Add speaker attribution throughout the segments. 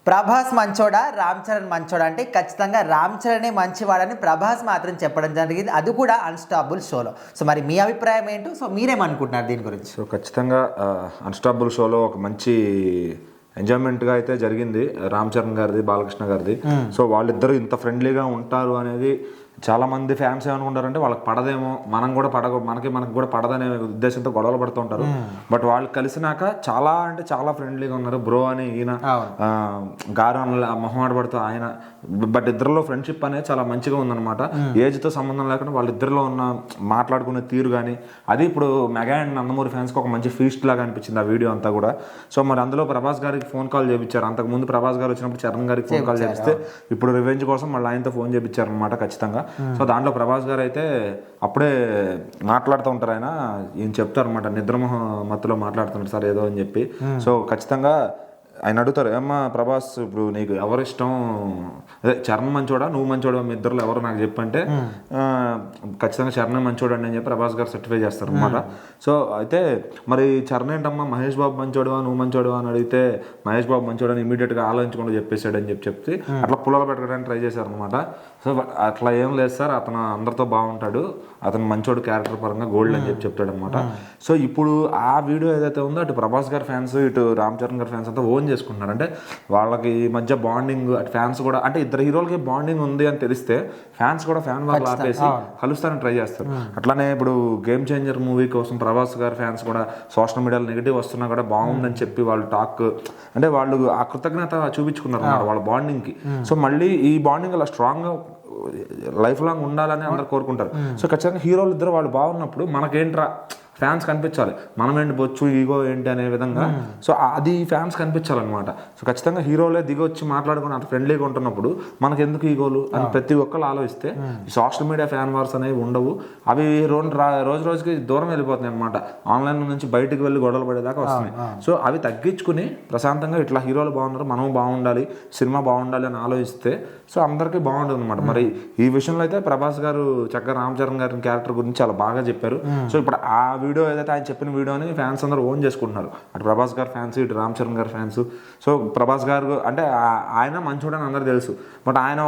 Speaker 1: ప్రభాస్ మంచోడా రామ్ చరణ్ మంచోడా అంటే ఖచ్చితంగా రామ్ చరణే మంచివాడని ప్రభాస్ మాత్రం చెప్పడం జరిగింది, అది కూడా అన్స్టాపుల్ షోలో. సో మరి మీ అభిప్రాయం ఏంటో, సో మీరేమనుకుంటున్నారు దీని గురించి?
Speaker 2: సో ఖచ్చితంగా అన్స్టాపుల్ షోలో ఒక మంచి ఎంజాయ్మెంట్గా అయితే జరిగింది రామ్ చరణ్ గారిది, బాలకృష్ణ గారిది. సో వాళ్ళిద్దరూ ఇంత ఫ్రెండ్లీగా ఉంటారు అనేది చాలా మంది ఫ్యాన్స్ ఏమనుకుంటారంటే వాళ్ళకి పడదేమో, మనకి కూడా పడదనే ఉద్దేశంతో గొడవలు పడుతూ ఉంటారు. బట్ వాళ్ళు కలిసినాక చాలా అంటే చాలా ఫ్రెండ్లీగా ఉన్నారు. బ్రో అని ఈయన, గారు అని మొహమాట పడుతూ ఆయన. బట్ ఇద్దరిలో ఫ్రెండ్షిప్ అనేది చాలా మంచిగా ఉందన్నమాట. ఏజ్తో సంబంధం లేకుండా వాళ్ళిద్దరిలో ఉన్న మాట్లాడుకునే తీరు కానీ అది ఇప్పుడు మెగా అండ్ నందమూరి ఫ్యాన్స్కి ఒక మంచి ఫీస్ట్ లాగా అనిపించింది ఆ వీడియో అంతా కూడా. సో మరి అందులో ప్రభాస్ గారికి ఫోన్ కాల్ చేయించారు. అంతకుముందు ప్రభాస్ గారు వచ్చినప్పుడు చరణ్ గారికి ఫోన్ కాల్ చేపిస్తే ఇప్పుడు రివెంజ్ కోసం మళ్ళీ ఆయనతో ఫోన్ చేయించారు అనమాట ఖచ్చితంగా. సో దాంట్లో ప్రభాస్ గారు అయితే అప్పుడే మాట్లాడుతూ ఉంటారు, ఈయన చెప్తారు అనమాట, నిద్రమోహ మత్తులో మాట్లాడుతున్నారు సార్ ఏదో అని చెప్పి. సో ఖచ్చితంగా ఆయన అడుగుతారు, ఏమ్మా ప్రభాస్ ఇప్పుడు నీకు ఎవరు ఇష్టం, అదే చరణ్ మంచోడా నువ్వు మంచోడా, మీ ఇద్దరు ఎవరు నాకు చెప్పంటే ఖచ్చితంగా చరణ్ మంచోడు అని చెప్పి ప్రభాస్ గారు సర్టిఫై చేస్తారు అనమాట. సో అయితే మరి చరణ్ ఏంటమ్మా మహేష్ బాబు మంచోడువా నువ్వు మంచోడువా అని అడిగితే మహేష్ బాబు మంచోడని ఇమీడియట్గా ఆలోచించకుండా చెప్పేశాడు అని చెప్పి అట్లా పుల్లలు పెట్టడానికి ట్రై చేశారు అనమాట. సో అట్లా ఏం లేదు సార్, అతను అందరితో బాగుంటాడు, అతను మంచోడు క్యారెక్టర్ పరంగా గోల్డ్ అని చెప్తాడు అనమాట. సో ఇప్పుడు ఆ వీడియో ఏదైతే ఉందో అటు ప్రభాస్ గారి ఫ్యాన్స్ ఇటు రామ్ చరణ్ గారి ఫ్యాన్స్ అంతా ఓన్ చేసుకుంటున్నారు. అంటే వాళ్ళకి మధ్య బాండింగ్, అటు ఫ్యాన్స్ కూడా అంటే ఇద్దరు హీరోలకి బాండింగ్ ఉంది అని తెలిస్తే ఫ్యాన్స్ కూడా ఫ్యాన్ వాళ్ళు ఆపేసి కలుస్తారని ట్రై చేస్తారు. అట్లానే ఇప్పుడు గేమ్ చేంజర్ మూవీ కోసం ప్రభాస్ గారి ఫ్యాన్స్ కూడా సోషల్ మీడియాలో నెగిటివ్ వస్తున్నా కూడా బాగుందని చెప్పి వాళ్ళు అంటే వాళ్ళు ఆ కృతజ్ఞత చూపించుకున్నారు వాళ్ళ బాండింగ్కి. సో మళ్ళీ ఈ బాండింగ్ అలా స్ట్రాంగ్గా లైఫ్ లాంగ్ ఉండాలని అందరు కోరుకుంటారు. సో ఖచ్చితంగా హీరోలు ఇద్దరు వాళ్ళు బాగున్నప్పుడు మనకేంట్రా ఫ్యాన్స్ కనిపించాలి, మనం ఏంటి బొచ్చు ఈగో ఏంటి అనే విధంగా. సో అది ఫ్యాన్స్ కనిపించాలన్నమాట. సో ఖచ్చితంగా హీరోలే దిగొచ్చి మాట్లాడుకుని అటు ఫ్రెండ్లీగా ఉంటున్నప్పుడు మనకు ఎందుకు ఈగోలు అని ప్రతి ఒక్కరు ఆలోచిస్తే సోషల్ మీడియా ఫ్యాన్ వార్స్ అనేవి ఉండవు. అవి రోజు రోజుకి దూరం వెళ్ళిపోతున్నాయి అనమాట. ఆన్లైన్ నుంచి బయటకు వెళ్ళి గొడవలు పడేదాకా వస్తున్నాయి. సో అవి తగ్గించుకుని ప్రశాంతంగా ఇట్లా హీరోలు బాగున్నారు, మనం బాగుండాలి, సినిమా బాగుండాలి అని ఆలోచిస్తే సో అందరికీ బాగుంటుంది అనమాట. మరి ఈ విషయంలో అయితే ప్రభాస్ గారు చక్కగా రామ్ చరణ్ గారి క్యారెక్టర్ గురించి చాలా బాగా చెప్పారు. సో ఇప్పుడు ఆ వీడియో ఏదైతే ఆయన చెప్పిన వీడియోని ఫ్యాన్స్ అందరూ ఓన్ చేసుకుంటున్నారు, అటు ప్రభాస్ గారు ఫ్యాన్స్ ఇటు రామ్ చరణ్ గారి ఫ్యాన్స్. సో ప్రభాస్ గారు అంటే ఆయన మంచోడని అందరూ తెలుసు, బట్ ఆయన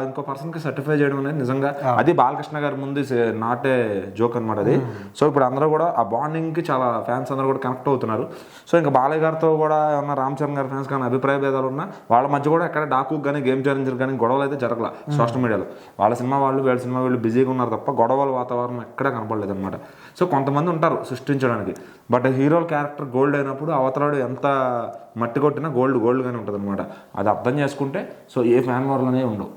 Speaker 2: ఇంకో పర్సన్కి సర్టిఫై చేయడం అనేది నిజంగా అది బాలకృష్ణ గారి ముందు నాట్ ఏ జోక్ అనమాట అది. సో ఇప్పుడు అందరూ కూడా ఆ బాండింగ్కి చాలా ఫ్యాన్స్ అందరూ కూడా కనెక్ట్ అవుతున్నారు. సో ఇంకా బాలయ్య గారితో కూడా ఏమన్నా రామ్ చరణ్ గారి ఫ్యాన్స్ కానీ అభిప్రాయ భేదాలు ఉన్నా వాళ్ళ మధ్య కూడా ఎక్కడ డాకు కానీ గేమ్ ఛాలెంజర్ కానీ గొడవలు అయితే జరగల సోషల్ మీడియాలో. వాళ్ళ సినిమా వాళ్ళు వీళ్ళ సినిమా వీళ్ళు బిజీగా ఉన్నారు తప్ప గొడవల వాతావరణం ఎక్కడా కనపడలేదు అనమాట. సో కొంతమంది ఉంటారు సృష్టించడానికి, బట్ హీరో క్యారెక్టర్ గోల్డ్ అయినప్పుడు అవతలాడు ఎంత మట్టి కొట్టినా గోల్డ్గానే ఉంటుంది అనమాట. అది అర్థం చేసుకుంటే సో ఏ ఫ్యాన్ వార్లు అనేవి ఉండవు.